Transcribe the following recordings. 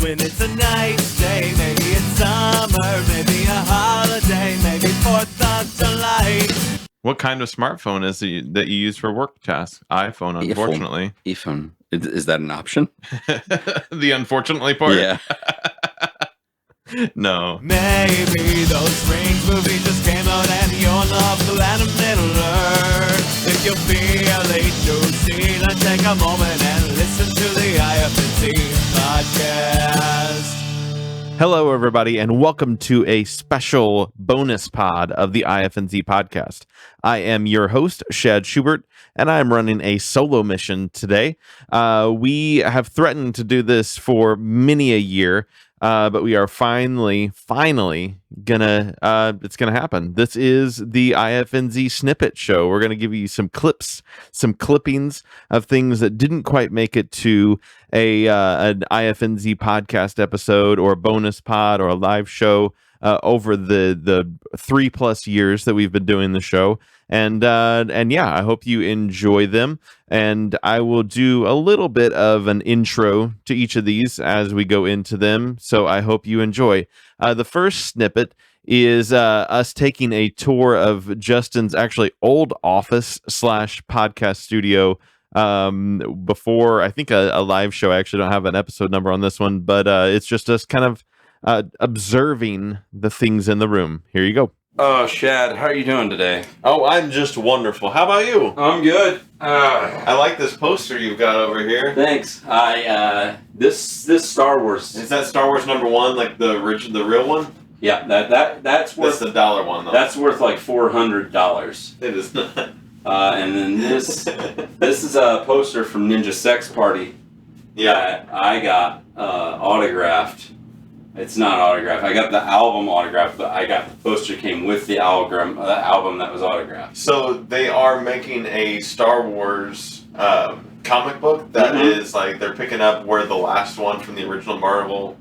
When it's a nice day, maybe it's summer, maybe a holiday, maybe 4th of July. What kind of smartphone is it that you use for work tasks? iPhone, unfortunately. iPhone. Is that an option? The unfortunately part? Yeah. No. Maybe those Rings movies just came out and you're not glad of Middle Earth. If you're feeling New Zealand, take a moment and listen to the IFNZ podcast. Hello, everybody, and welcome to a special bonus pod of the IFNZ podcast. I am your host, Shaad Schubert, and I am running a solo mission today. We have threatened to do this for many a year, but we are finally gonna, it's gonna happen. This is the IFNZ Snippet Show. We're gonna give you some clips, some clippings of things that didn't quite make it to an IFNZ podcast episode or a bonus pod or a live show over the 3+ years that we've been doing the show. And yeah, I hope you enjoy them. And I will do a little bit of an intro to each of these as we go into them. So I hope you enjoy. The first snippet is us taking a tour of Justin's actually old office / podcast studio before, I think, a live show. I actually don't have an episode number on this one, but it's just us kind of observing the things in the room. Here you go. Oh, Shaad, how are you doing today? Oh, I'm just wonderful. How about you? I'm good. I like this poster you've got over here. Thanks. This Star Wars. Is that Star Wars #1, like the real one? Yeah, that's worth. That's the dollar one, though. That's worth like $400. It is not. And then this is a poster from Ninja Sex Party. Yeah, that I got autographed. It's not autographed. I got the album autographed, but I got the poster came with the album that was autographed. So they are making a Star Wars comic book that is like they're picking up where the last one from the original Marvel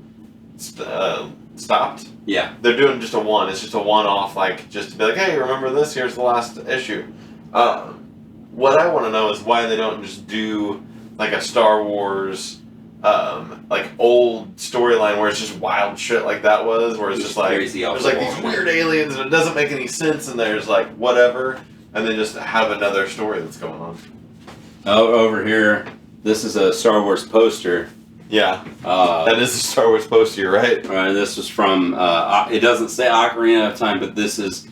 stopped. Yeah, they're doing just a one. It's just a one-off, like just to be like, hey, remember this? Here's the last issue. What I want to know is why they don't just do like a Star Wars. Like old storyline where it's just wild shit like that was, where it's just like there's like these weird aliens and it doesn't make any sense and there's like whatever, and then just have another story that's going on. Oh, over here, this is a Star Wars poster. Yeah, that is a Star Wars poster, you're right. This was from it doesn't say Ocarina of Time, but this is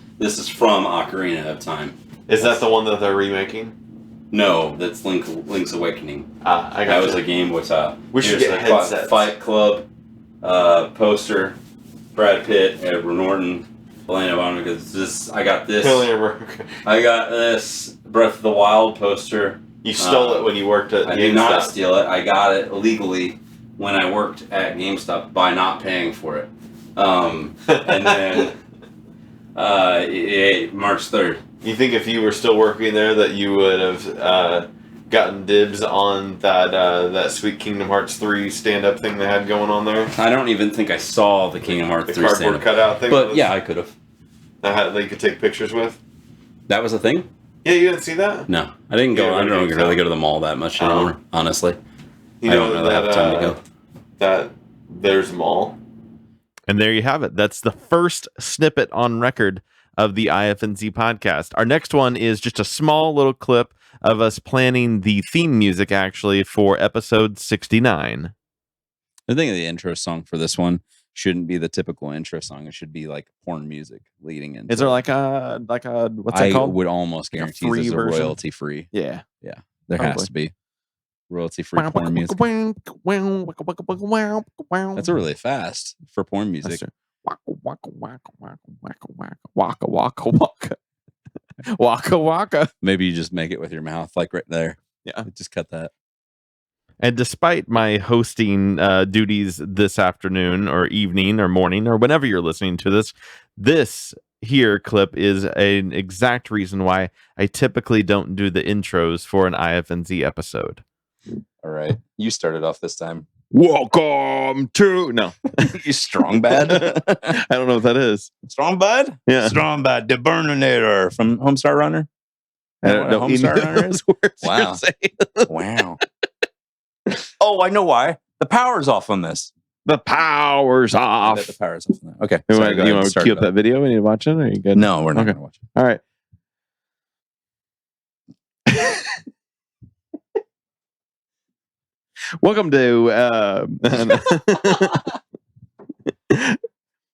from Ocarina of Time. Is that the one that they're remaking? No, that's Link's Awakening. I got that was a game with we should get headsets. Fight Club poster, Brad Pitt, Edward Norton, Helena Bonham. Because I got this Breath of the Wild poster. You stole it when you worked at GameStop. I did not steal it. I got it illegally when I worked at GameStop by not paying for it. And then March 3rd. You think if you were still working there that you would have gotten dibs on that sweet Kingdom Hearts 3 stand-up thing they had going on there? I don't even think I saw the Kingdom Hearts 3 stand-up. The cardboard cutout thing? But yeah, I could have. That you could take pictures with? That was a thing? Yeah, you didn't see that? No, I didn't go. I don't really go to the mall that much anymore, honestly. I don't really have time to go. That there's a mall. And there you have it. That's the first snippet on record of the IFNZ podcast. Our next one is just a small little clip of us planning the theme music, actually, for episode 69. I think the intro song for this one shouldn't be the typical intro song. It should be like porn music leading into. Is there like a what's that called? I would almost guarantee there's a royalty free. Yeah. There has to be royalty free porn music. That's really fast for porn music. Waka waka waka waka waka waka waka waka waka waka. Maybe you just make it with your mouth, like right there. Yeah, just cut that. And despite my hosting duties this afternoon or evening or morning or whenever you're listening to this here clip is an exact reason why I typically don't do the intros for an IFNZ episode. All right, you started off this time. Welcome to you strong bad. I don't know what that is. Strong bud? Yeah. Strong bud. The Burninator from Homestar Runner. I don't know. Homestar Runner is. Wow. Wow. Oh, I know why. The power's off on this. The power's I off. bet the power's off now. Okay. You Sorry, go ahead and want to start cue it up that video when you watch it? Or are you good? No, we're not Okay. going to watch it. All right. Welcome to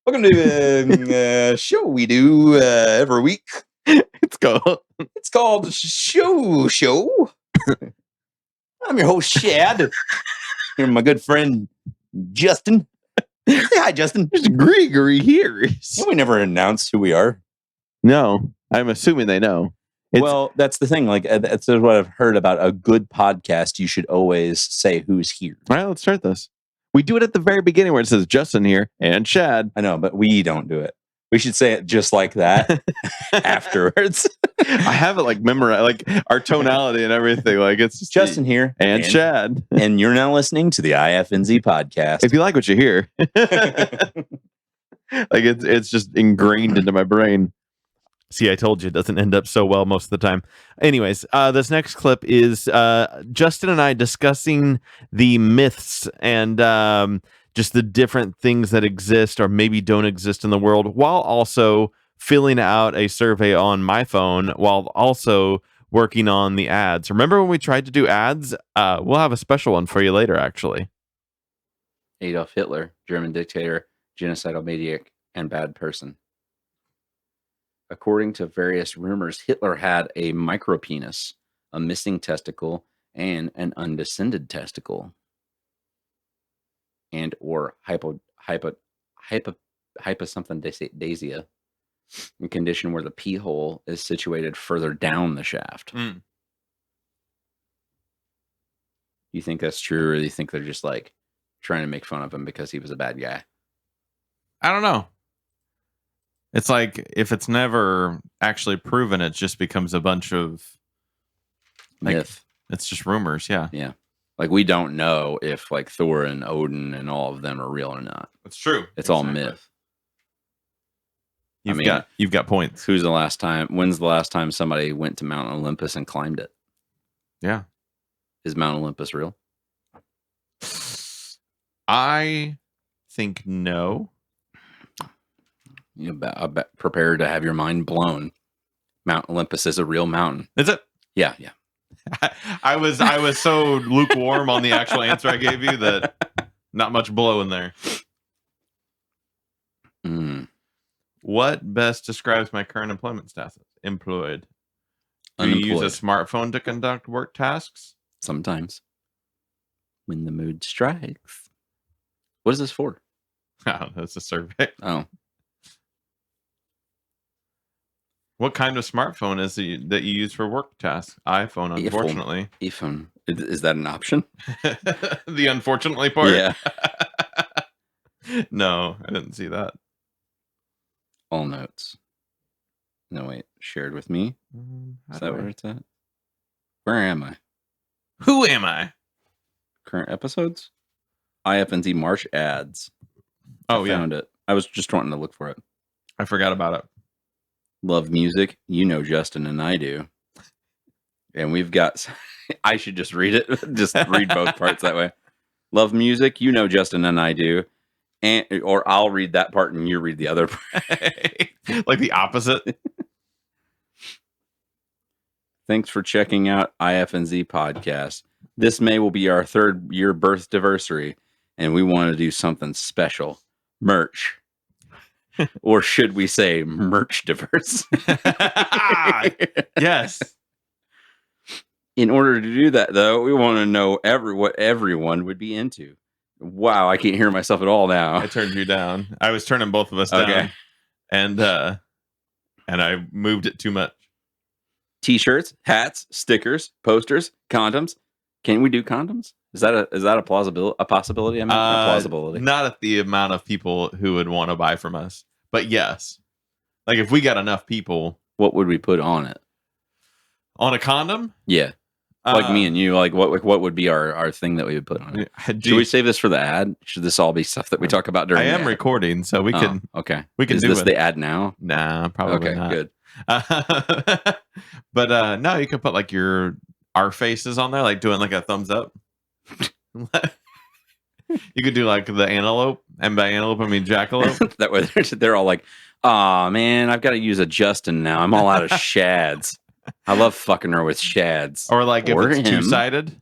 Welcome to show we do every week. it's called Show. I'm your host, Shaad. Here, my good friend, Justin. Say hi, Justin. There's Gregory here. And we never announce who we are. No, I'm assuming they know. Well, that's the thing. Like, that's what I've heard about a good podcast. You should always say who's here. All right, let's start this. We do it at the very beginning where it says Justin here and Shaad. I know, but we don't do it. We should say it just like that afterwards. I have it like memorized, like our tonality and everything. Like it's just Justin here and Shaad. And you're now listening to the IFNZ podcast. If you like what you hear, like it's just ingrained into my brain. See, I told you it doesn't end up so well most of the time. Anyways, this next clip is Justin and I discussing the myths and just the different things that exist or maybe don't exist in the world, while also filling out a survey on my phone while also working on the ads. Remember when we tried to do ads? We'll have a special one for you later, actually. Adolf Hitler, German dictator, genocidal maniac, and bad person. According to various rumors, Hitler had a micropenis, a missing testicle, and an undescended testicle, and or hyposomething a condition where the pee hole is situated further down the shaft. You think that's true, or do you think they're just like trying to make fun of him because he was a bad guy? I don't know. It's like if it's never actually proven, it just becomes a bunch of Myth. It's just rumors, yeah. Yeah. Like we don't know if like Thor and Odin and all of them are real or not. It's true. It's all myth. You've got points. When's the last time somebody went to Mount Olympus and climbed it? Yeah. Is Mount Olympus real? I think no. Prepare to have your mind blown. Mount Olympus is a real mountain. Is it? Yeah. I was so lukewarm on the actual answer I gave you that not much blow in there. What best describes my current employment status? Employed. Do you use a smartphone to conduct work tasks? Sometimes. When the mood strikes. What is this for? Oh, that's a survey. Oh. What kind of smartphone is it that you use for work tasks? iPhone, unfortunately. iPhone. Is that an option? The unfortunately part? Yeah. No, I didn't see that. All notes. No, wait. Shared with me? Is that where it's at? Where am I? Who am I? Current episodes? IFNZ March ads. Oh, I found it. I was just wanting to look for it. I forgot about it. Love music. You know Justin and I do. And we've got... I should just read it. Just read both parts that way. Love music. You know Justin and I do. Or I'll read that part and you read the other part. Like the opposite. Thanks for checking out IFNZ podcast. This May will be our 3rd year birth anniversary, and we want to do something special. Merch. Or should we say merch diverse? Yes. In order to do that, though, we want to know what everyone would be into. Wow, I can't hear myself at all now. I turned you down. I was turning both of us down. Okay. And I moved it too much. T-shirts, hats, stickers, posters, condoms. Can we do condoms? Is that a possibility? I mean, a plausibility. Not at the amount of people who would want to buy from us, but yes. Like if we got enough people, what would we put on it? On a condom? Yeah. Like me and you, like what would be our thing that we would put on it? Should we save this for the ad? Should this all be stuff that we talk about during? I am recording, so we can. Okay, we can. Is do this it. The ad now? Nah, probably not. Good. But no, you can put like our faces on there, like doing like a thumbs up. You could do like the antelope, and by antelope I mean jackalope. That way they're all like, "Oh man, I've got to use a Justin now. I'm all out of shads. I love fucking her with shads." Or like if it's him. two-sided.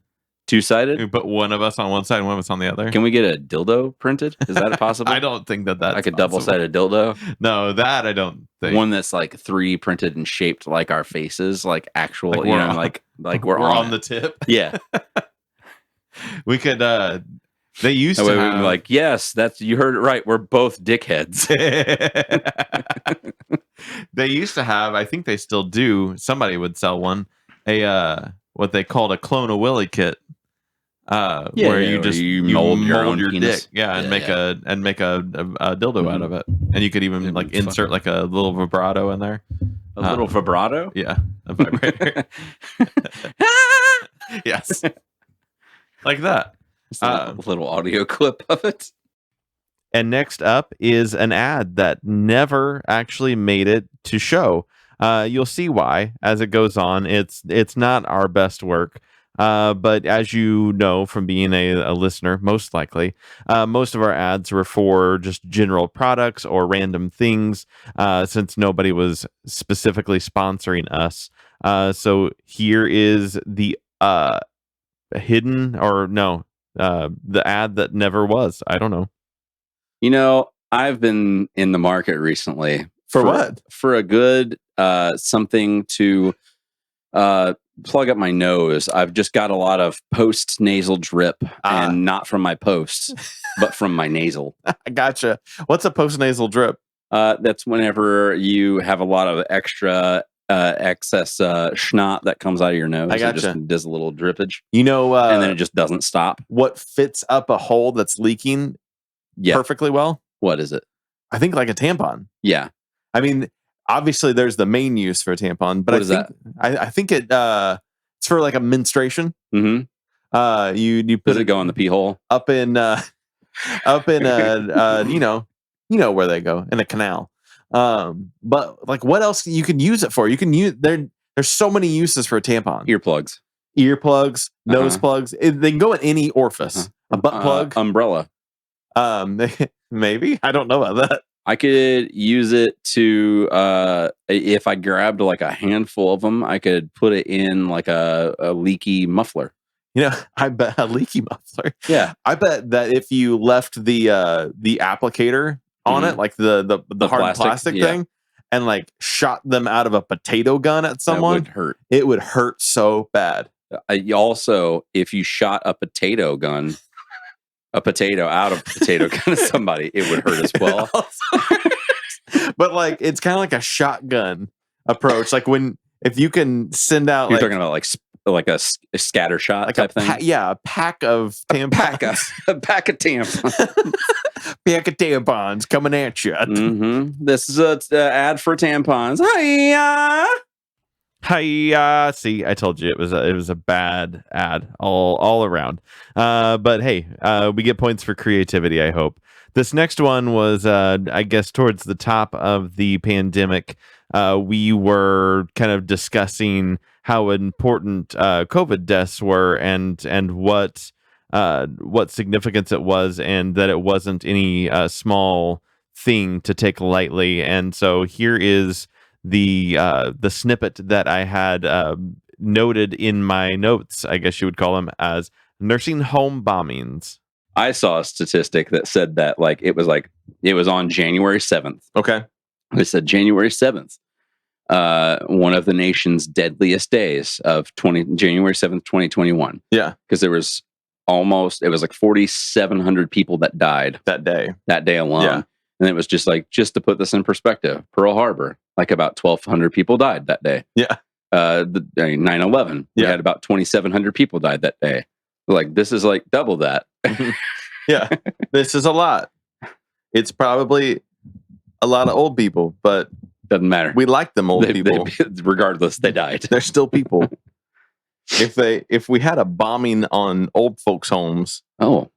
Two-sided? We put one of us on one side and one of us on the other. Can we get a dildo printed? Is that possible? I don't think that's like a possible. double-sided dildo. No, that I don't think. One that's like 3 printed and shaped like our faces, like actual, Like you we're know, on- like we're on it. the tip. Yeah. We could. They used That to way we can have be like, yes, that's you heard it right. We're both dickheads. They used to have. I think they still do. Somebody would sell one. A what they called a clone of Willy kit. Where you just you mold your own dick, penis. and make a dildo out of it, and you could even Yeah, like fucking- insert like a little vibrato in there. A little vibrato. Yeah, a vibrator. Yes, like that. Just a little audio clip of it. And next up is an ad that never actually made it to show. You'll see why as it goes on. It's not our best work. But as you know from being a listener, most likely, most of our ads were for just general products or random things, since nobody was specifically sponsoring us. So here is the the ad that never was. I don't know. You know, I've been in the market recently For what? For a good something to plug up my nose. I've just got a lot of post nasal drip, and not from my posts, but from my nasal. I gotcha. What's a post-nasal drip? That's whenever you have a lot of excess schnot that comes out of your nose. I It gotcha. just does a little drippage, You know, and then it just doesn't stop. what fits up a hole that's leaking Yeah. perfectly well? What is it? I think like a tampon. Yeah. I mean, obviously there's the main use for a tampon, but What I is think I think it's for like a menstruation. Mm-hmm. You Does put it go in the pee hole? up in you know where they go, in a canal. But like, what else you can use it for? You can use there's so many uses for a tampon. Earplugs. Earplugs, nose Uh-huh. plugs. They can go in any orifice. A butt plug. Umbrella. Maybe. I don't know about that. I could use it to if I grabbed like a handful of them, I could put it in like a leaky muffler. You know, I bet a leaky muffler. Yeah. I bet that if you left the applicator on it, like the hard plastic yeah. thing, and like shot them out of a potato gun at That someone, would hurt. it would hurt so bad. Also, if you shot a potato out of a potato gun at somebody, it would hurt as well. But like, it's kind of like a shotgun approach. Like if you can send out You're like talking about like a scatter shot like type thing. a pack of tampons. A pack of tampons. Pack of tampons coming at you. Mm-hmm. This is an ad for tampons. Hiya! Hi, see, I told you it was a bad ad all around. But hey, we get points for creativity, I hope. This next one was, I guess, towards the top of the pandemic. We were kind of discussing how important COVID deaths were, and what significance it was, and that it wasn't any small thing to take lightly. And so here is the snippet that I had noted in my notes, I guess you would call them, as nursing home bombings. I saw a statistic that said that it was on January 7th. Okay. They said January 7th, one of the nation's deadliest days of January 7th, 2021. Yeah. Because it was like 4,700 people that died That day. alone. Yeah. And it was just to put this in perspective, Pearl Harbor, like about 1,200 people died that day. Yeah. 9/11, we had about 2,700 people died that day. Like, this is like double that. Yeah. This is a lot. It's probably a lot of old people, but Doesn't matter. we like them old people. Regardless, they died. They're still people. If we had a bombing on old folks' homes, Oh,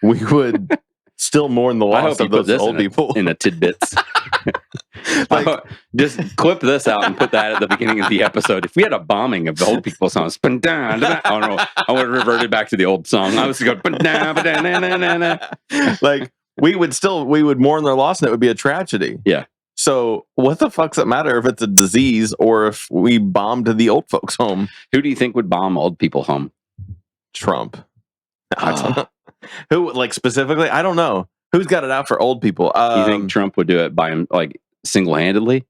we would still mourn the I loss hope you of put those this old people. in a tidbits. Like, just clip this out and put that at the beginning of the episode. If we had a bombing of the old people songs, I don't know. I would have reverted back to the old song. I was going, like we would mourn their loss, and it would be a tragedy. Yeah. So what the fuck's it matter if it's a disease or if we bombed the old folks' home? Who do you think would bomb old people home? Trump. Who, like, specifically? I don't know. Who's got it out for old people? You think Trump would do it by him, like, single-handedly?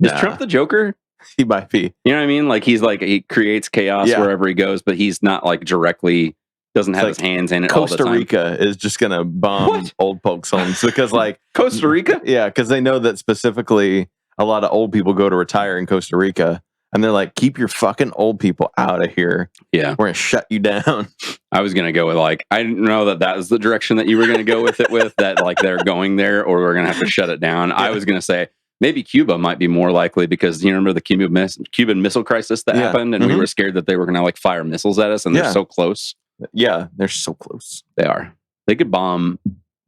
Is Trump the Joker? He might be. You know what I mean? Like, he creates chaos wherever he goes, but he's not, like, directly, doesn't have his hands in it all the time. Costa Rica is just going to bomb old folks' homes because, like... Costa Rica? Yeah, because they know that specifically a lot of old people go to retire in Costa Rica. And they're like, keep your fucking old people out of here. Yeah. We're going to shut you down. I was going to go with, like, I didn't know that was the direction that you were going to go with it with, that, like, they're going there or we're going to have to shut it down. I was going to say maybe Cuba might be more likely because you remember the Cuban Missile Crisis that happened and we were scared that they were going to, like, fire missiles at us and they're so close. Yeah, they're so close. They are. They could bomb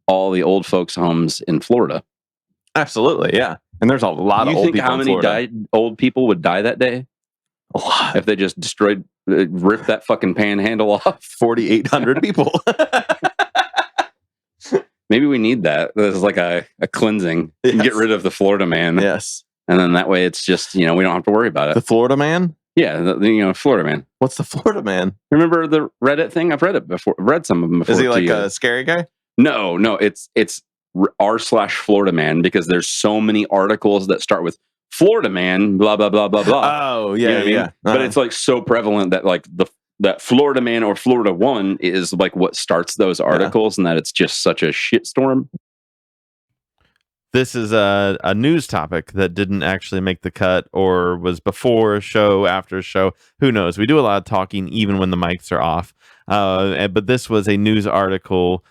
all the old folks' homes in Florida. Absolutely, yeah. And there's a lot of old people in Florida. How many old people would die that day? A lot. If they just ripped that fucking panhandle off. 4,800 people. Maybe we need that. This is like a cleansing. Yes. Get rid of the Florida man. Yes. And then that way it's just, we don't have to worry about it. The Florida man? Yeah, Florida man. What's the Florida man? Remember the Reddit thing? I've read it before. Read some of them before. Is he like a scary guy? No, it's r/Florida man because there's so many articles that start with Florida man, blah blah blah blah blah. Oh yeah, you know what I mean? yeah. But it's like so prevalent that like that Florida man or Florida woman is like what starts those articles, and that it's just such a shitstorm. This is a news topic that didn't actually make the cut or was before a show, after a show. Who knows? We do a lot of talking even when the mics are off. But this was a news article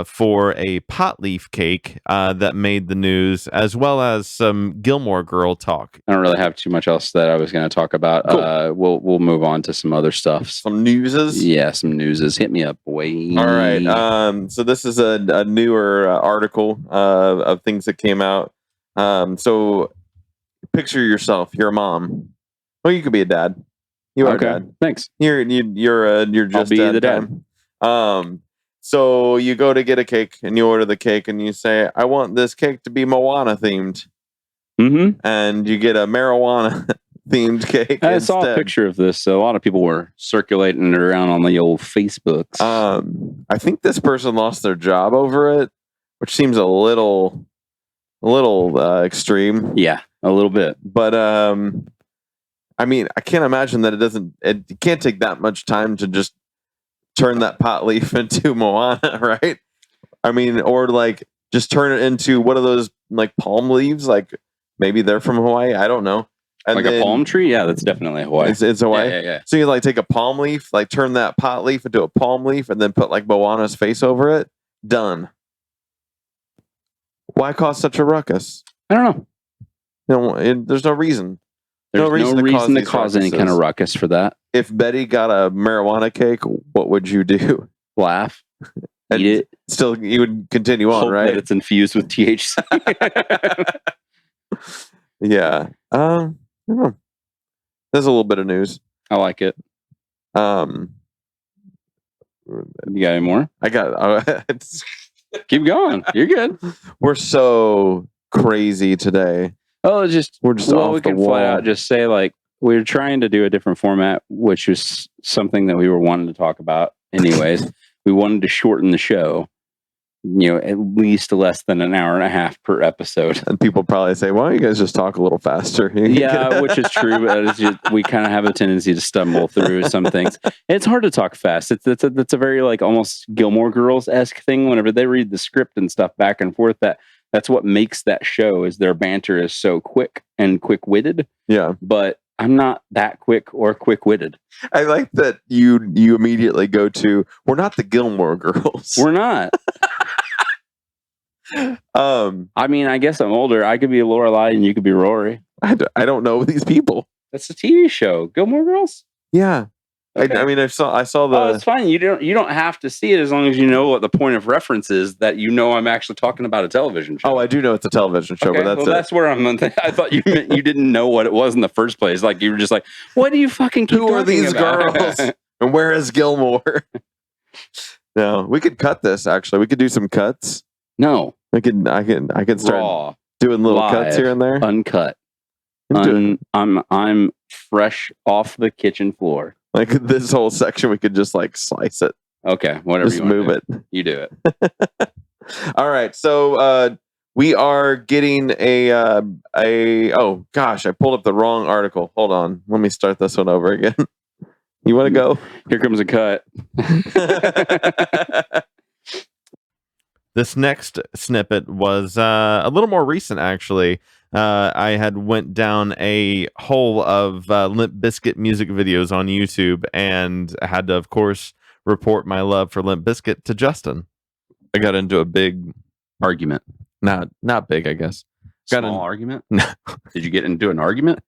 for a pot leaf cake that made the news, as well as some Gilmore Girl talk. I don't really have too much else that I was going to talk about. Cool. We'll move on to some other stuff. Some newses? Yeah, some newses. Hit me up, boy. All right. So this is a newer article of things that came out. So picture yourself. You're a mom. Well, you could be a dad. You are a dad. Thanks. You're just I'll be the dad. So you go to get a cake and you order the cake and you say, I want this cake to be Moana themed. Mm-hmm. And you get a marijuana themed cake. I saw a picture of this. So a lot of people were circulating it around on the old Facebooks. I think this person lost their job over it, which seems a little extreme. Yeah, a little bit. But I mean, I can't imagine that it can't take that much time to just turn that pot leaf into Moana, right? I mean, or like just turn it into one of those like palm leaves, like maybe they're from Hawaii. I don't know. And like a palm tree? Yeah, that's definitely Hawaii. It's Hawaii? Yeah. So you like take a palm leaf, like turn that pot leaf into a palm leaf and then put like Moana's face over it. Done. Why cause such a ruckus? I don't know. There's no reason. There's no reason to cause any kind of ruckus for that. If Betty got a marijuana cake, what would you do? Laugh. And eat it. Still, you would continue on, Hope right? that it's infused with THC. Yeah. I don't know. There's a little bit of news. I like it. You got any more? I got. Keep going. You're good. We're so crazy today. Oh, we're just off we the can wall. flat out just say like we're trying to do a different format, which was something that we were wanting to talk about. Anyways, we wanted to shorten the show. At least less than an hour and a half per episode. And people probably say, "Why don't you guys just talk a little faster?" Yeah, which is true. But it's just, we kind of have a tendency to stumble through some things. It's hard to talk fast. It's a very like almost Gilmore Girls-esque thing. Whenever they read the script and stuff back and forth, that's what makes that show is their banter is so quick and quick-witted. Yeah, but I'm not that quick or quick-witted. I like that you immediately go to, we're not the Gilmore Girls. We're not. I mean, I guess I'm older. I could be Lorelai and you could be Rory. I don't know these people. That's a TV show. Gilmore Girls? Yeah. I mean, I saw Oh, it's the. fine. You don't have to see it as long as you know what the point of reference is. That you know I'm actually talking about a television show. Oh, I do know it's a television show, but that's it. That's where I'm. I thought you meant you didn't know what it was in the first place. Like you were just like, what do you fucking keep Who are talking these about? girls? And where is Gilmore? No, we could cut this. Actually, we could do some cuts. No, I could start raw, doing little live, cuts here and there. uncut. I'm fresh off the kitchen floor. Like this whole section, we could just like slice it. Okay, whatever. Just you want move to it. do. You do it. All right, so we are getting a oh gosh, I pulled up the wrong article. Hold on, let me start this one over again. You want to go? Here comes a cut. This next snippet was a little more recent, actually. I had went down a hole of Limp Bizkit music videos on YouTube and had to, of course, report my love for Limp Bizkit to Justin. I got into a big Argument. not big, I guess. Small argument? No. Did you get into an argument?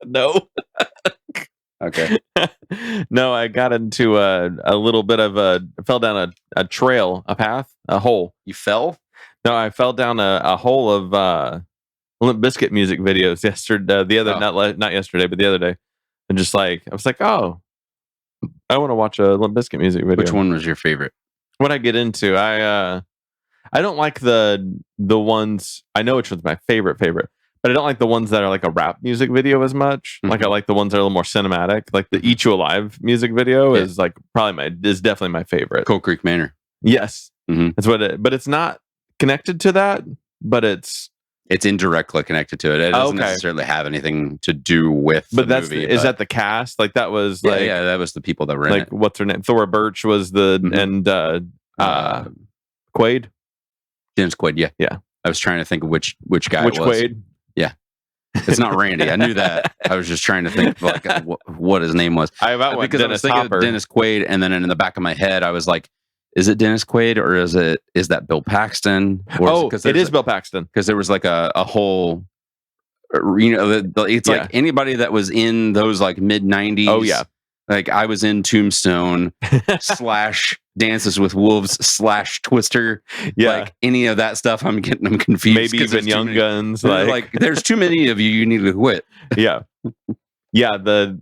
No. Okay. No, I got into a little bit of fell down a trail, a path, a hole. You fell? No, I fell down a hole of Limp Bizkit music videos yesterday. Not yesterday, but the other day, and just like I was like, oh, I want to watch a Limp Bizkit music video. Which one was your favorite? What I get into, I don't like the ones. I know which one's my favorite, but I don't like the ones that are like a rap music video as much. Mm-hmm. Like I like the ones that are a little more cinematic. Like the Eat You Alive music video is like is definitely my favorite. Cold Creek Manor. Yes, Mm-hmm. that's what it. But it's not connected to that. But it's indirectly connected to it. It doesn't necessarily have anything to do with. But the movie, is that the cast? Like that was like that was the people that were in like it. What's her name? Thora Birch was the and Quaid. Dennis Quaid. Yeah. I was trying to think of which guy. Which it was. Quaid? Yeah. It's not Randy. I knew that. I was just trying to think like what his name was. I was thinking of Dennis Quaid, and then in the back of my head, I was like, "Is it Dennis Quaid or is that Bill Paxton?" Or it is Bill Paxton because there was like a whole, it's like anybody that was in those like mid '90s. Oh yeah, like I was in Tombstone / Dances with Wolves / Twister. Yeah, like any of that stuff, I'm confused. Maybe even Young Guns. Like there's too many of you. You need to quit. Yeah, yeah. The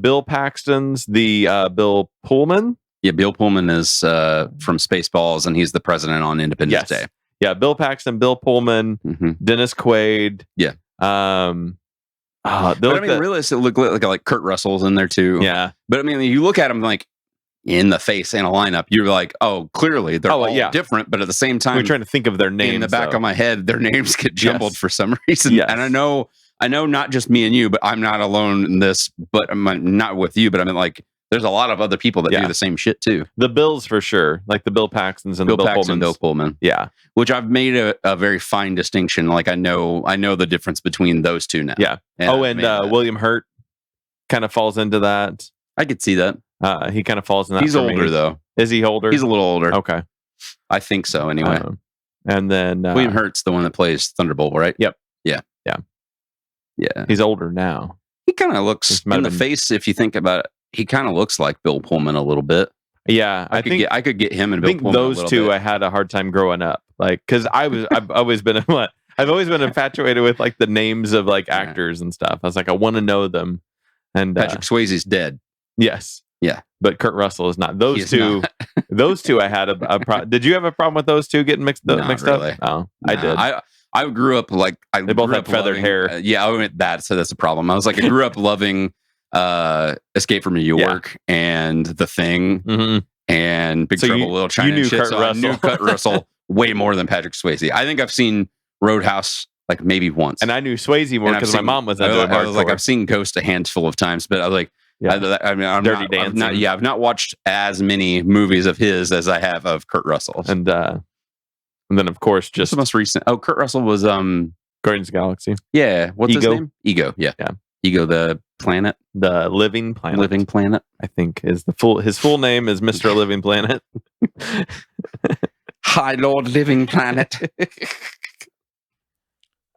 Bill Paxtons, the Bill Pullman. Yeah, Bill Pullman is from Spaceballs, and he's the president on Independence Day. Yeah, Bill Paxton, Bill Pullman, Dennis Quaid. Yeah. Realistically, look like Kurt Russell's in there too. Yeah. But I mean, you look at him like in the face in a lineup, you're like, oh, clearly they're all different, but at the same time, we're trying to think of their names. In the back of my head, their names get jumbled for some reason. Yes. And I know not just me and you, but I'm not alone in this, but I'm not with you, but I mean like there's a lot of other people that do the same shit too. The Bills for sure, like the Bill Paxtons and the Bill Pullmans. Bill Pullman. Yeah. Which I've made a very fine distinction. Like I know the difference between those two now. Yeah. And William Hurt kind of falls into that. I could see that. He kind of falls in that. He's older though. Is he older? He's a little older. Okay. I think so anyway. And then William Hurt's the one that plays Thunderbolt, right? Yep. Yeah. Yeah. Yeah. He's older now. He kind of looks in the face, if you think about it, he kind of looks like Bill Pullman a little bit. Yeah. I could get him and Bill Pullman. Those two I had a hard time growing up. Like, because I've always been infatuated with like the names of like actors and stuff. I was like, I want to know them. And Patrick Swayze's dead. Yes. Yeah. But Kurt Russell is not. Those two I had a problem. Did you have a problem with those two getting mixed really. up? Oh, I did. I grew up like they both had feathered hair. I went that, so that's a problem. I was like, I grew up loving Escape from New York and The Thing and Big Trouble in Little China. You knew shit, Kurt Russell. I knew Kurt Russell way more than Patrick Swayze. I think I've seen Roadhouse like maybe once, and I knew Swayze more because my mom was into it. I was like, I've seen Ghost a handful of times, but I was like, I've not watched as many movies of his as I have of Kurt Russell. And then of course just the most recent. Oh, Kurt Russell was Guardians of the Galaxy. Yeah, what's his name? Ego. Yeah. Ego the planet, the living planet. Living Planet, I think is his full name is Mr. Living Planet. Hi, Lord Living Planet.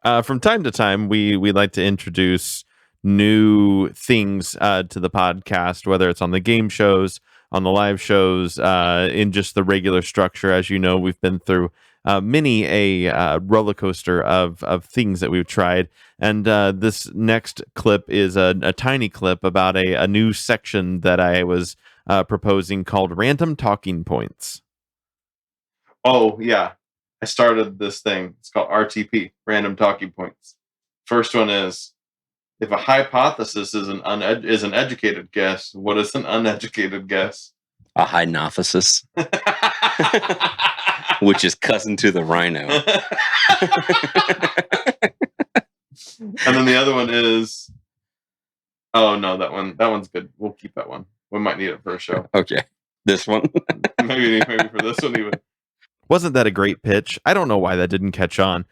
From time to time, we like to introduce new things to the podcast, whether it's on the game shows, on the live shows, in just the regular structure. As you know, we've been through many a roller coaster of things that we've tried. And this next clip is a tiny clip about a new section that I was proposing called Random Talking Points. Oh, yeah. I started this thing. It's called RTP, Random Talking Points. First one is, if a hypothesis is an educated guess, what is an uneducated guess? A hypothesis, which is cousin to the rhino. And then the other one is, oh no, that one's good. We'll keep that one. We might need it for a show. Okay, this one. maybe for this one even. Wasn't that a great pitch? I don't know why that didn't catch on.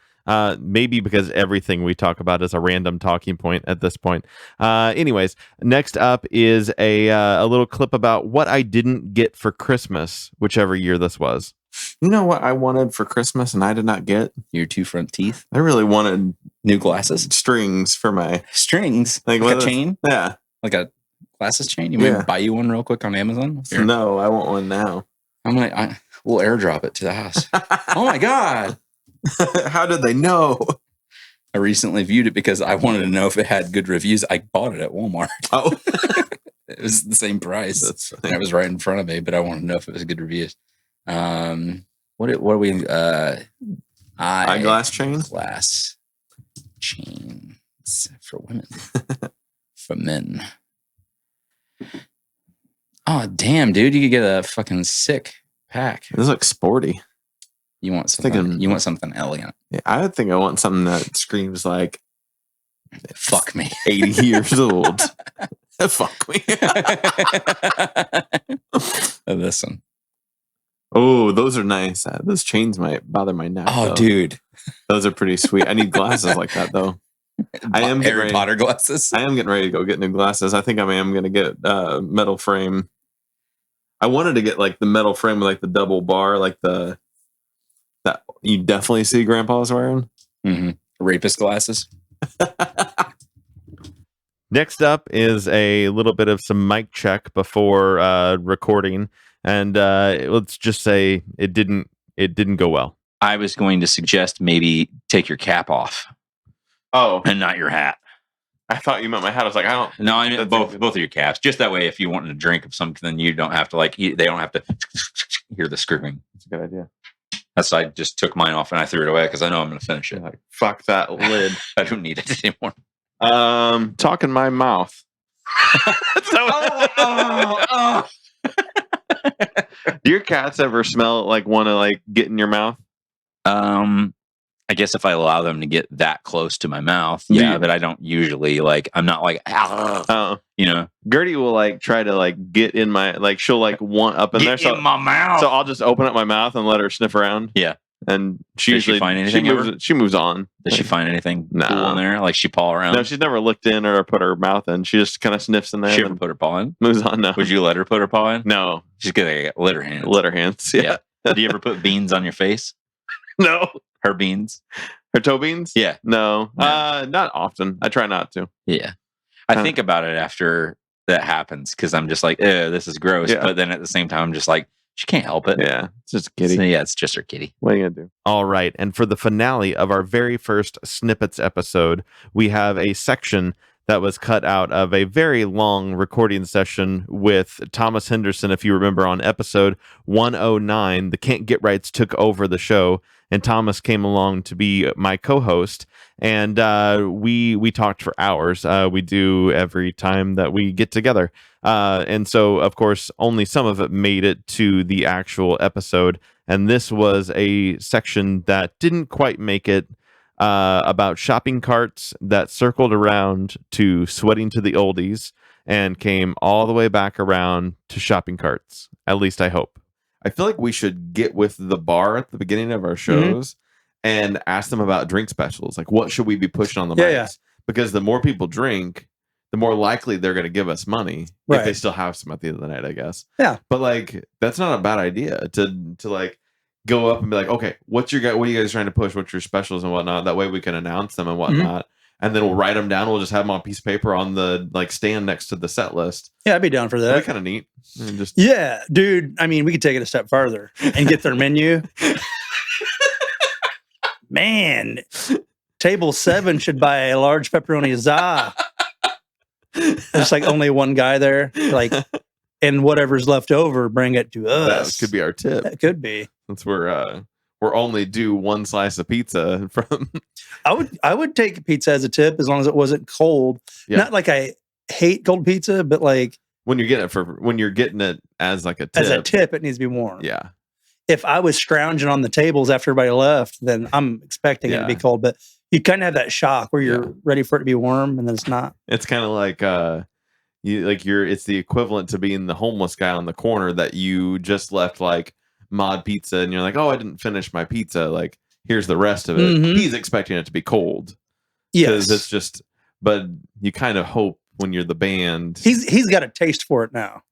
Maybe because everything we talk about is a random talking point at this point. Anyways, next up is a little clip about what I didn't get for Christmas, whichever year this was. You know what I wanted for Christmas and I did not get? Your 2 front teeth. I really wanted New glasses. strings for my... Strings? Like a chain? Yeah. Like a glasses chain? You want me to buy you one real quick on Amazon? Here. No, I want one now. We'll airdrop it to the house. Oh my God. How did they know? I recently viewed it because I wanted to know if it had good reviews. I bought it at Walmart. Oh. It was the same price. That's and it was right in front of me, but I wanted to know if it was good reviews. What are we? Eyeglass chains? Glass chains for women. For men. Oh, damn, dude. You could get a fucking sick pack. This looks sporty. You want something? You want something elegant? Yeah, I think I want something that screams like, "Fuck me." 80 years old. Fuck me. Listen. Oh, those are nice. Those chains might bother my neck. Oh, though. dude, those are pretty sweet. I need glasses like that though. I am Harry Potter glasses. I am getting ready to go get new glasses. I think I am going to get metal frame. I wanted to get like the metal frame with like the double bar, like that you definitely see Grandpa's wearing. Mm-hmm. Rapist glasses. Next up is a little bit of some mic check before recording, and let's just say it didn't go well. I was going to suggest maybe take your cap off. Oh, and not your hat. I thought you meant my hat. I was like, I don't. No, I meant both of your caps. Just that way, if you wanted to drink of something, you don't have to they don't have to hear the screaming. That's a good idea. That's why I just took mine off and I threw it away because I know I'm going to finish it. Like, fuck that lid. I don't need it anymore. Talk in my mouth. Do your cats ever smell like want to like get in your mouth? I guess if I allow them to get that close to my mouth, but I don't usually I'm not like, Gertie will like try to like get in my, like she'll like want up in there. In my mouth. So I'll just open up my mouth and let her sniff around. Yeah. And she Does usually she find anything she moves on. Does she find anything No. cool in there? Like she paw around? No, she's never looked in or put her mouth in. She just kind of sniffs in there. She ever and put her paw in? moves on. No. Would you let her put her paw in? No. She's gonna let her hands. Let her hands. Yeah. Do you ever put beans on your face? No. Her beans? Her toe beans? Yeah. No. Not often. I try not to. Yeah. I think about it after that happens because I'm just like, this is gross. Yeah. But then at the same time, I'm just like, she can't help it. Yeah. It's just a kitty. So, yeah, it's just her kitty. What are you going to do? All right. And for the finale of our very first Snippets episode, we have a section that was cut out of a very long recording session with Thomas Henderson. If you remember on episode 109, the Can't Get Rights took over the show, and Thomas came along to be my co-host. And we talked for hours. We do every time that we get together. And so, of course, only some of it made it to the actual episode. And this was a section that didn't quite make it, about shopping carts that circled around to Sweating to the Oldies and came all the way back around to shopping carts. At least I hope. I feel like we should get with the bar at the beginning of our shows and ask them about drink specials. Like, what should we be pushing on the mics? Yeah. Because the more people drink, the more likely they're going to give us money if they still have some at the end of the night, I guess. Yeah. But like, that's not a bad idea to like go up and be like, okay, what are you guys trying to push? What's your specials and whatnot? That way we can announce them and whatnot. and then we'll write them down. We'll just have them on a piece of paper on the like stand next to the set list. Yeah, I'd be down for That'd be that. kind of neat. And just Yeah, dude. I mean, we could take it a step farther and get their menu. Man, table 7 should buy a large pepperoni za. There's like only one guy there. Like, and whatever's left over, bring it to us. that could be our tip. That could be. Since we're only due one slice of pizza from. I would take pizza as a tip as long as it wasn't cold. Yeah. Not like I hate cold pizza, but like when you're getting it as like a tip. as a tip, it needs to be warm. Yeah. If I was scrounging on the tables after everybody left, then I'm expecting it to be cold. But you kind of have that shock where you're ready for it to be warm, and then it's not. It's kind of like it's the equivalent to being the homeless guy on the corner that you just left like mod pizza, and you're like, oh, I didn't finish my pizza. Like, here's the rest of it. Mhm. He's expecting it to be cold. Yes, It's just, but you kind of hope when you're the band. he's got a taste for it now.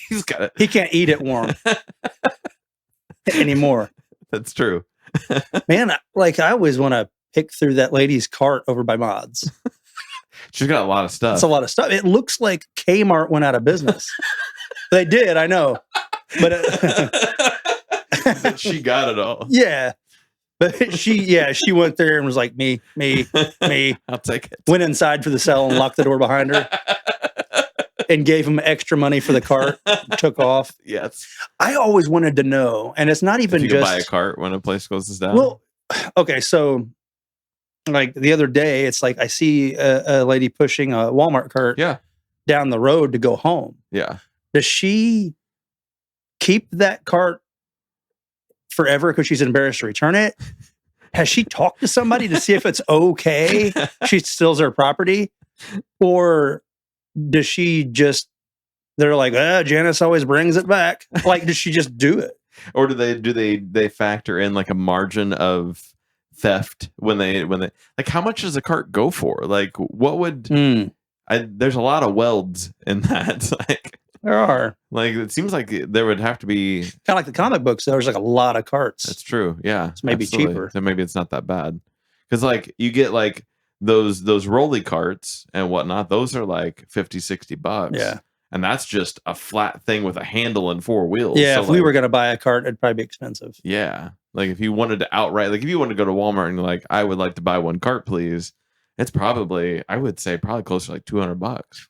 He's got it. He can't eat it warm anymore. That's true. Man, I always want to pick through that lady's cart over by Mods. She's got a lot of stuff. That's a lot of stuff. It looks like Kmart went out of business. They did, I know. But She got it all. yeah. But she went there and was like, me. I'll take it. Went inside for the cell and locked the door behind her and gave him extra money for the cart. Took off. Yes. I always wanted to know, and it's not even If you just can buy a cart when a place closes down. well. Okay, so like the other day, it's like I see a lady pushing a Walmart cart yeah. down the road to go home. Yeah. Does she keep that cart forever because she's embarrassed to return it? Has she talked to somebody to see if it's okay she steals her property? Or does she just, they're like, Janice always brings it back. Like, does she just do it? Or do they factor in like a margin of theft when they like, how much does a cart go for? Like, what would there's a lot of welds in that. Like, There are. like it seems like there would have to be. Kind of like the comic books. There's like a lot of carts. That's true. Yeah, It's maybe absolutely. cheaper. So maybe it's not that bad because like you get like those rolly carts and whatnot. Those are like $50-$60. Yeah. And that's just a flat thing with a handle and 4 wheels. Yeah, So, if we like, were going to buy a cart, it'd probably be expensive. yeah, like if you wanted to outright, like if you wanted to go to Walmart and like, I would like to buy one cart, please. It's probably, I would say, probably close to like $200.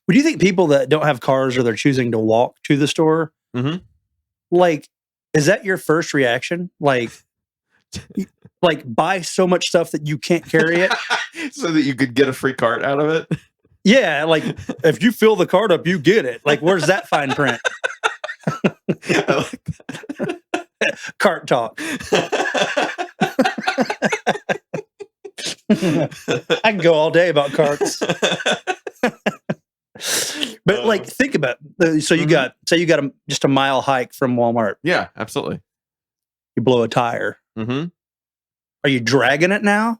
Would you think people that don't have cars or they're choosing to walk to the store, Mhm. like, is that your first reaction? Like buy so much stuff that you can't carry it? So that you could get a free cart out of it. Yeah, like if you fill the cart up, you get it. Like, where's that fine print? I like that. Cart talk. I can go all day about carts. But like, think about it. So you got, say you got just a mile hike from Walmart. Yeah, absolutely. You blow a tire. Mm-hmm. Are you dragging it now?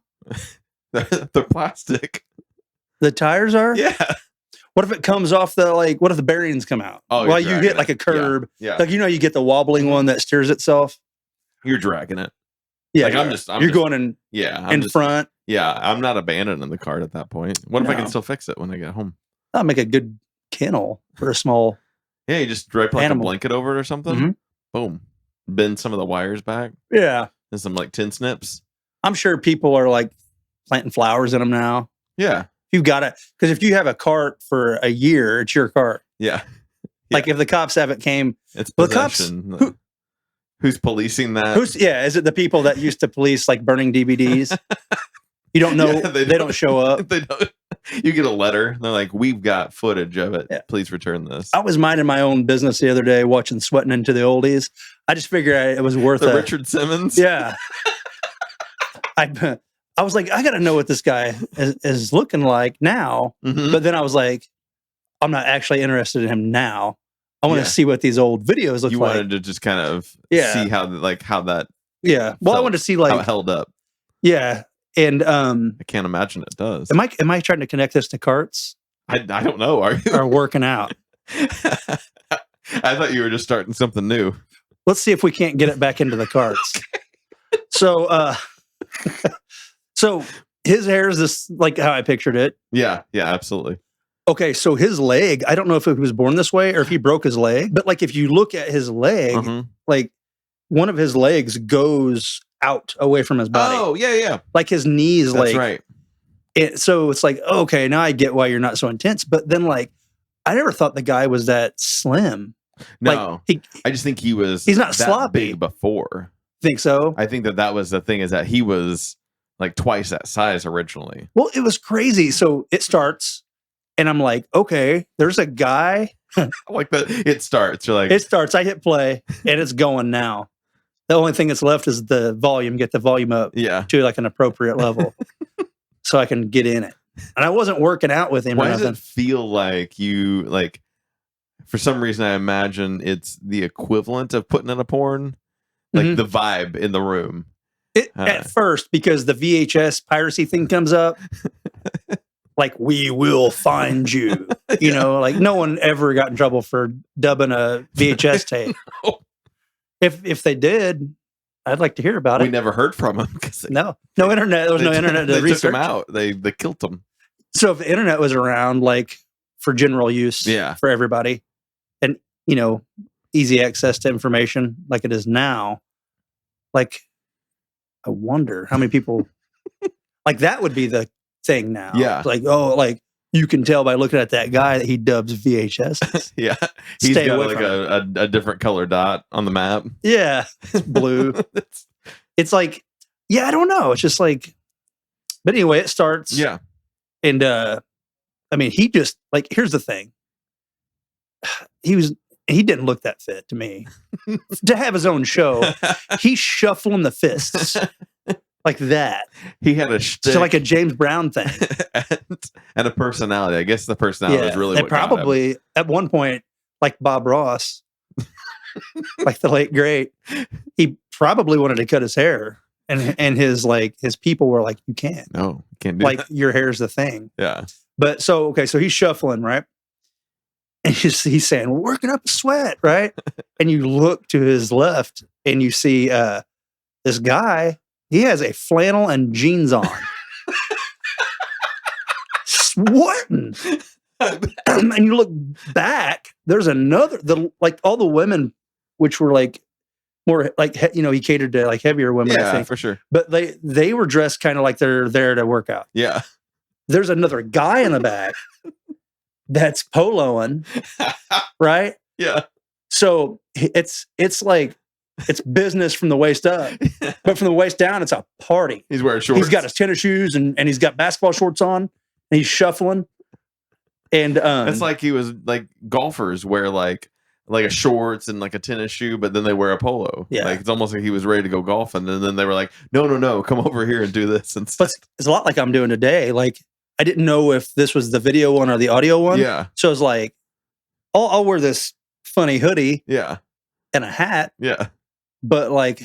They're plastic. The tires are? Yeah. What if it comes off what if the bearings come out? Oh, you're Well, you dragging hit like it. a curb. Yeah. Like, you get the wobbling one that steers itself. You're dragging it. Yeah. Like, I'm you're just going in I'm just, front. Yeah, I'm not abandoning the cart at that point. What if I can No. still fix it when I get home? That'll make a good kennel for a small. Yeah, you just drape like Animal. a blanket over it or something. Mhm. Boom. Bend some of the wires back Yeah. and some like tin snips. I'm sure people are like planting flowers in them now. Yeah. You've got to, because if you have a cart for a year, it's your cart. Yeah. Like if the cops haven't came, It's Well, the cops- possession. Who's policing that? is it the people that used to police like burning DVDs? You don't know, Yeah, they don't show up. They don't. You get a letter. They're like, we've got footage of it. Yeah. Please return this. I was minding my own business the other day, watching Sweating Into the Oldies. I just figured it was worth The it. Richard Simmons. Yeah. I was like, I got to know what this guy is looking like now. Mhm. But then I was like, I'm not actually interested in him now. I want to Yeah. see what these old videos look You like. wanted to just kind of Yeah. see how that Yeah. Well, I felt, wanted to see how it like, held up. yeah. And I can't imagine it does. am I trying to connect this to carts I don't know. Are you? or working out? I thought you were just starting something new. Let's see if we can't get it back into the carts. So his hair is this like how I pictured it. Yeah, absolutely. Okay, so his leg, I don't know if he was born this way or if he broke his leg, but like if you look at his leg, like one of his legs goes out away from his body. Oh, yeah. Like his knees, That's like right. So it's like, okay, now I get why you're not so intense. But then like, I never thought the guy was that slim. No, like, I just think he's not that sloppy. big before. Think so? I think that was the thing, is that he was like twice that size originally. Well, it was crazy. So it starts, and I'm like, okay, there's a guy. Like it starts. You're like, it starts. I hit play, and it's going now. The only thing that's left is the volume. Get the volume up to like an appropriate level, so I can get in it. And I wasn't working out with him. Why or does nothing. it feel like you like? For some reason, I imagine it's the equivalent of putting in a porn, like the vibe in the room. At first, because the VHS piracy thing comes up, like, we will find you. You know, like no one ever got in trouble for dubbing a VHS tape. No. If they did, I'd like to hear about it. We never heard from them. No internet. There was no internet to they research. Took them out. They killed them. So if the internet was around, like for general use, for everybody, and you know, easy access to information like it is now, like I wonder how many people like that would be the thing now. Yeah, like like you can tell by looking at that guy that he dubs VHS. Yeah, he's got like a different color dot on the map. Yeah, it's blue. It's like, yeah, I don't know. It's just like, but anyway, it starts. Yeah. And I mean, he just like, here's the thing. He didn't look that fit to me. To have his own show, he's shuffling the fists like that. He had a shtick. So like a James Brown thing. and a personality. I guess the personality is really what probably got him. At one point, like Bob Ross, like the late great, he probably wanted to cut his hair. And his people were like, you can't. No, you can't do like that. Your hair's the thing. Yeah. But so he's shuffling, right? And he's saying, we're working up a sweat, right? And you look to his left and you see this guy, he has a flannel and jeans on. Sweating. And you look back, there's another, all the women, which were like, more like, you know, he catered to like heavier women, I think. For sure. But they were dressed kind of like they're there to work out. Yeah. There's another guy in the back that's poloing, right? Yeah. So it's like it's business from the waist up, but from the waist down, it's a party. He's wearing shorts. He's got his tennis shoes and he's got basketball shorts on, and he's shuffling. And it's like he was like golfers wear like a shorts and like a tennis shoe, but then they wear a polo. Yeah. Like it's almost like he was ready to go golfing, and then they were like, no, come over here and do this. And but it's a lot like I'm doing today. Like I didn't know if this was the video one or the audio one. Yeah. So it's like, I'll wear this funny hoodie. Yeah. And a hat. Yeah. But like,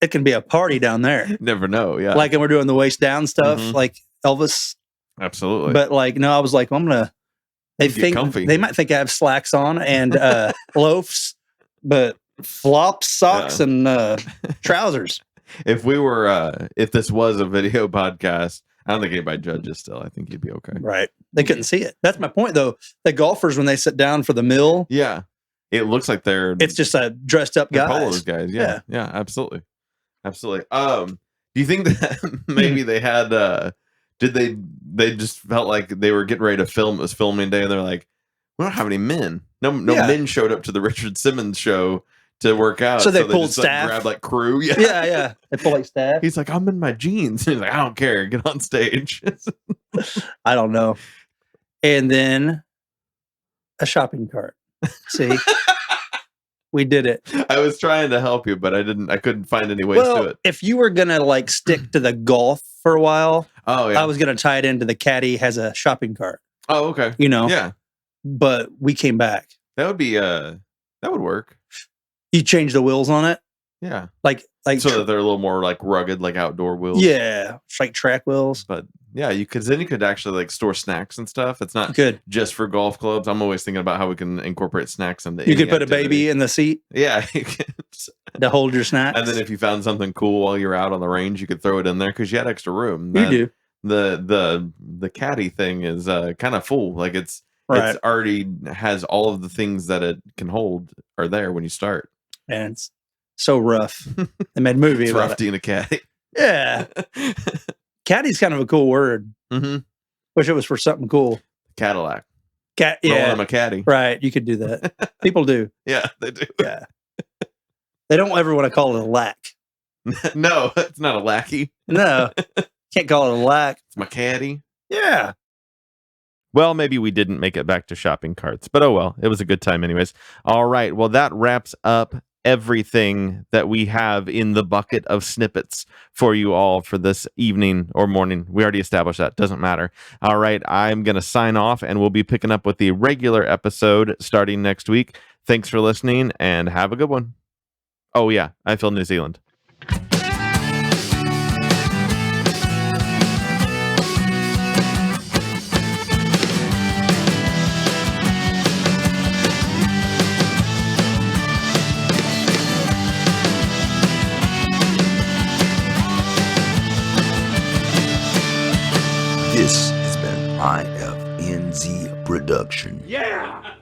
it can be a party down there. Never know. Yeah. Like, and we're doing the waist down stuff, like Elvis. Absolutely. But like, no, I was like, I'm gonna. They might think I have slacks on and loafs, but flops, socks, and trousers. If we were, if this was a video podcast, I don't think anybody judges still. I think you'd be okay. Right. They couldn't see it. That's my point, though. The golfers, when they sit down for the meal. Yeah. It looks like it's just a dressed up guys. Polos guys. Yeah. Yeah. Absolutely. Absolutely. Do you think that maybe they had, did they just felt like they were getting ready to film? It was filming day, and they're like, we don't have any men. No men showed up to the Richard Simmons show to work out. So they pulled just, staff. Grabbed like crew. Yeah. Yeah. They pulled like staff. He's like, I'm in my jeans. He's like, I don't care. Get on stage. I don't know. And then a shopping cart. See? We did it. I was trying to help you, but I couldn't find any ways to it. If you were going to like stick to the golf for a while, I was going to tie it into the caddy has a shopping cart. Oh, okay. You know? Yeah. But we came back. That would be, that would work. You change the wheels on it. Yeah. Like so that they're a little more like rugged, like outdoor wheels. Yeah. Like track wheels. But yeah, you could actually like store snacks and stuff. It's not good just for golf clubs. I'm always thinking about how we can incorporate snacks into. You could put a baby in the seat. Yeah, to hold your snacks. And then if you found something cool while you're out on the range, you could throw it in there because you had extra room. You do. the caddy thing is kind of full. Like it's already has all of the things that it can hold are there when you start. And it's so rough. They made a movie It's about rough being a caddy. Yeah. Caddy's kind of a cool word. Mm-hmm. Wish it was for something cool. Cadillac. Yeah. I'm a caddy. Right. You could do that. People do. Yeah, they do. Yeah. They don't ever want to call it a lack. No, it's not a lackey. No. Can't call it a lack. It's my caddy. Yeah. Well, maybe we didn't make it back to shopping carts, but oh well. It was a good time anyways. All right. Well, that wraps up everything that we have in the bucket of snippets for you all for this evening or morning. We already established that. Doesn't matter. All right. I'm going to sign off and we'll be picking up with the regular episode starting next week. Thanks for listening and have a good one. Oh, yeah. I feel New Zealand. This has been IFNZ Production. Yeah!